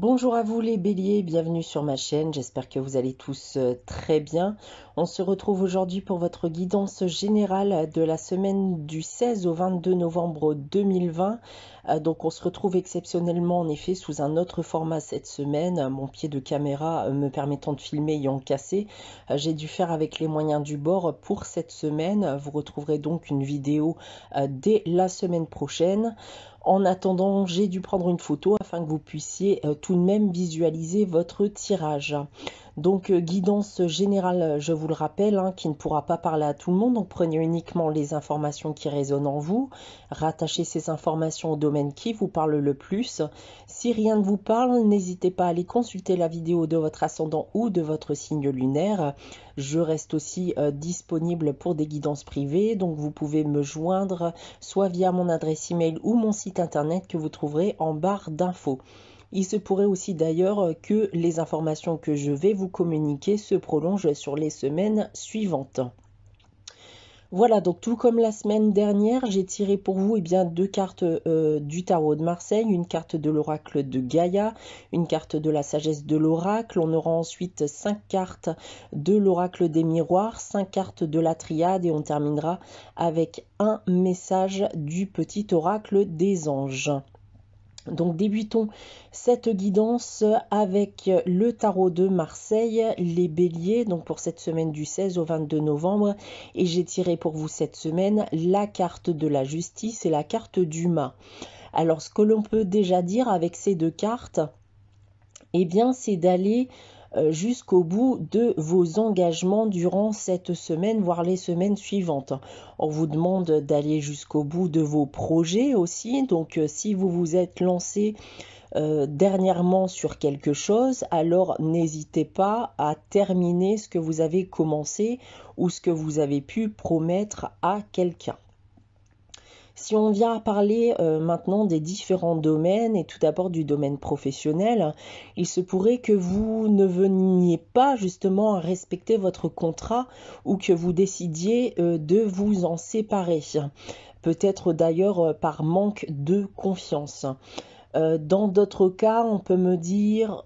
Bonjour à vous les béliers, bienvenue sur ma chaîne, j'espère que vous allez tous très bien. On se retrouve aujourd'hui pour votre guidance générale de la semaine du 16 au 22 novembre 2020. Donc on se retrouve exceptionnellement en effet sous un autre format cette semaine, mon pied de caméra me permettant de filmer ayant cassé. J'ai dû faire avec les moyens du bord pour cette semaine. Vous retrouverez donc une vidéo dès la semaine prochaine. En attendant, j'ai dû prendre une photo afin que vous puissiez tout de même visualiser votre tirage. Donc guidance générale, je vous le rappelle, qui ne pourra pas parler à tout le monde. Donc prenez uniquement les informations qui résonnent en vous. Rattachez ces informations au domaine qui vous parle le plus. Si rien ne vous parle, n'hésitez pas à aller consulter la vidéo de votre ascendant ou de votre signe lunaire. Je reste aussi disponible pour des guidances privées. Donc vous pouvez me joindre soit via mon adresse email ou mon site internet que vous trouverez en barre d'infos. Il se pourrait aussi d'ailleurs que les informations que je vais vous communiquer se prolongent sur les semaines suivantes. Voilà, donc tout comme la semaine dernière, j'ai tiré pour vous deux cartes du tarot de Marseille, une carte de l'oracle de Gaïa, une carte de la sagesse de l'oracle. On aura ensuite 5 cartes de l'oracle des miroirs, 5 cartes de la triade et on terminera avec un message du petit oracle des anges. Donc débutons cette guidance avec le tarot de Marseille, les béliers, donc pour cette semaine du 16 au 22 novembre. Et j'ai tiré pour vous cette semaine la carte de la justice et la carte du mât. Alors ce que l'on peut déjà dire avec ces deux cartes, c'est d'aller jusqu'au bout de vos engagements durant cette semaine, voire les semaines suivantes. On vous demande d'aller jusqu'au bout de vos projets aussi. Donc si vous vous êtes lancé dernièrement sur quelque chose, alors n'hésitez pas à terminer ce que vous avez commencé ou ce que vous avez pu promettre à quelqu'un. Si on vient parler maintenant des différents domaines et tout d'abord du domaine professionnel, il se pourrait que vous ne veniez pas justement à respecter votre contrat ou que vous décidiez de vous en séparer. Peut-être d'ailleurs par manque de confiance. Dans d'autres cas, on peut me dire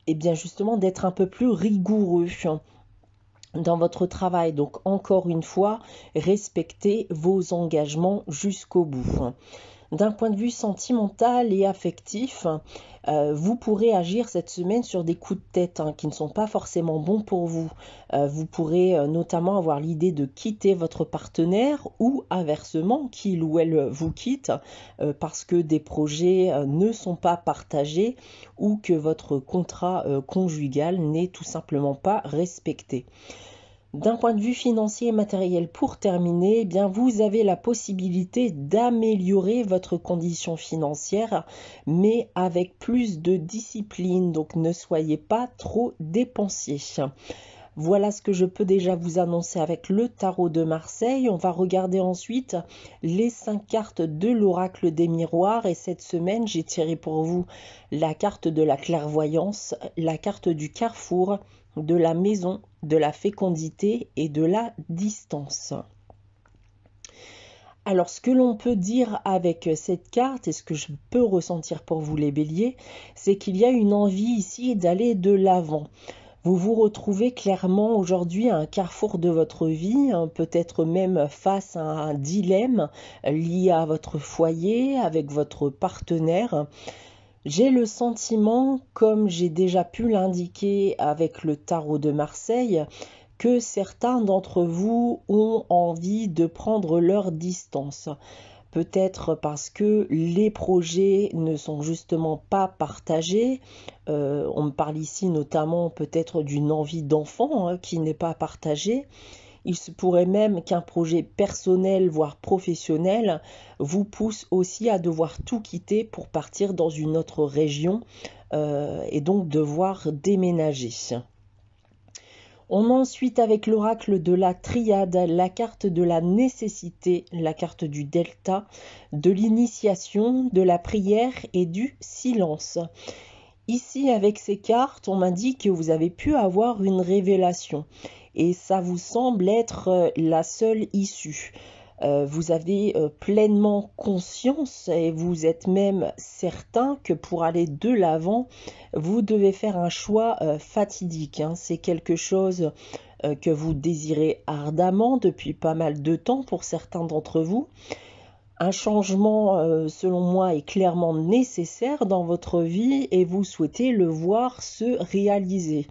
justement d'être un peu plus rigoureux dans votre travail. Donc encore une fois, respectez vos engagements jusqu'au bout. D'un point de vue sentimental et affectif, vous pourrez agir cette semaine sur des coups de tête qui ne sont pas forcément bons pour vous. Vous pourrez notamment avoir l'idée de quitter votre partenaire ou inversement qu'il ou elle vous quitte parce que des projets ne sont pas partagés ou que votre contrat conjugal n'est tout simplement pas respecté. D'un point de vue financier et matériel, pour terminer, vous avez la possibilité d'améliorer votre condition financière, mais avec plus de discipline. Donc ne soyez pas trop dépensier. Voilà ce que je peux déjà vous annoncer avec le tarot de Marseille. On va regarder ensuite les 5 cartes de l'oracle des miroirs. Et cette semaine, j'ai tiré pour vous la carte de la clairvoyance, la carte du carrefour, de la maison, de la fécondité et de la distance. Alors ce que l'on peut dire avec cette carte et ce que je peux ressentir pour vous les béliers, c'est qu'il y a une envie ici d'aller de l'avant. Vous vous retrouvez clairement aujourd'hui à un carrefour de votre vie, peut-être même face à un dilemme lié à votre foyer, avec votre partenaire. J'ai le sentiment, comme j'ai déjà pu l'indiquer avec le tarot de Marseille, que certains d'entre vous ont envie de prendre leur distance. Peut-être parce que les projets ne sont justement pas partagés. On me parle ici notamment peut-être d'une envie d'enfant qui n'est pas partagée. Il se pourrait même qu'un projet personnel, voire professionnel, vous pousse aussi à devoir tout quitter pour partir dans une autre région et donc devoir déménager. On a ensuite avec l'oracle de la triade, la carte de la nécessité, la carte du delta, de l'initiation, de la prière et du silence. Ici, avec ces cartes, on m'indique que vous avez pu avoir une révélation et ça vous semble être la seule issue. Vous avez pleinement conscience et vous êtes même certain que pour aller de l'avant, vous devez faire un choix fatidique, hein. C'est quelque chose que vous désirez ardemment depuis pas mal de temps pour certains d'entre vous. Un changement, selon moi, est clairement nécessaire dans votre vie et vous souhaitez le voir se réaliser.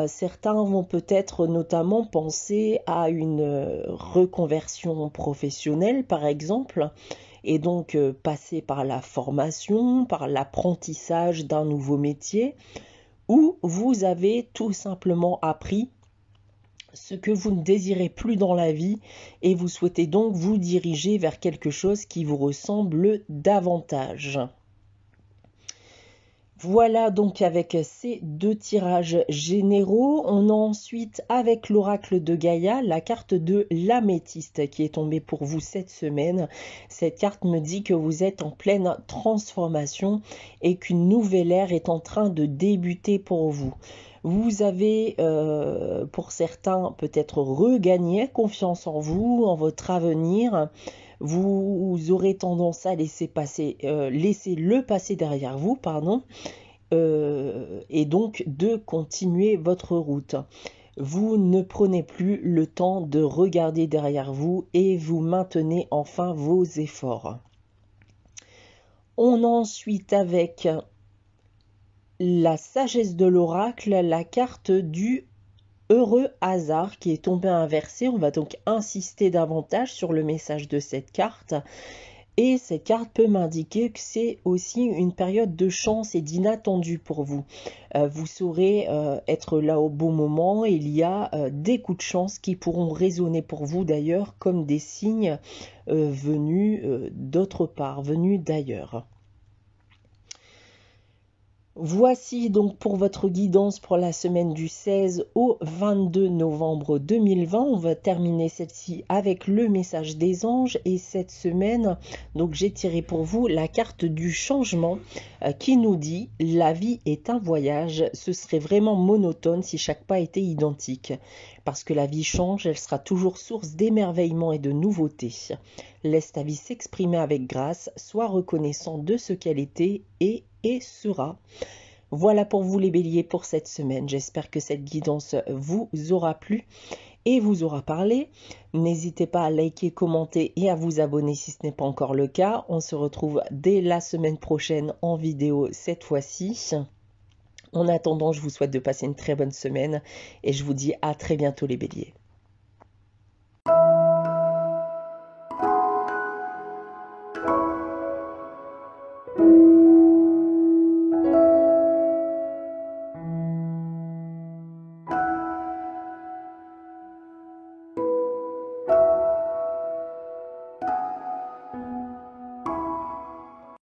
Certains vont peut-être notamment penser à une reconversion professionnelle, par exemple, et donc passer par la formation, par l'apprentissage d'un nouveau métier, ou vous avez tout simplement appris ce que vous ne désirez plus dans la vie et vous souhaitez donc vous diriger vers quelque chose qui vous ressemble davantage. Voilà donc avec ces deux tirages généraux. On a ensuite avec l'oracle de Gaïa la carte de l'améthyste qui est tombée pour vous cette semaine. Cette carte me dit que vous êtes en pleine transformation et qu'une nouvelle ère est en train de débuter pour vous. Vous avez, pour certains, peut-être regagné confiance en vous, en votre avenir. Vous aurez tendance à laisser le passé derrière vous, et donc de continuer votre route. Vous ne prenez plus le temps de regarder derrière vous et vous maintenez enfin vos efforts. On a ensuite avec la sagesse de l'oracle, la carte du heureux hasard qui est tombée inversée. On va donc insister davantage sur le message de cette carte. Et cette carte peut m'indiquer que c'est aussi une période de chance et d'inattendu pour vous. Vous saurez être là au bon moment. Il y a des coups de chance qui pourront résonner pour vous d'ailleurs comme des signes venus d'autre part, venus d'ailleurs. Voici donc pour votre guidance pour la semaine du 16 au 22 novembre 2020. On va terminer celle-ci avec le message des anges et cette semaine, donc j'ai tiré pour vous la carte du changement qui nous dit « La vie est un voyage, ce serait vraiment monotone si chaque pas était identique. Parce que la vie change, elle sera toujours source d'émerveillement et de nouveautés. Laisse ta vie s'exprimer avec grâce, sois reconnaissant de ce qu'elle était et sera. » Voilà pour vous les béliers pour cette semaine. J'espère que cette guidance vous aura plu et vous aura parlé. N'hésitez pas à liker, commenter et à vous abonner si ce n'est pas encore le cas. On se retrouve dès la semaine prochaine en vidéo cette fois-ci. En attendant, je vous souhaite de passer une très bonne semaine et je vous dis à très bientôt les béliers.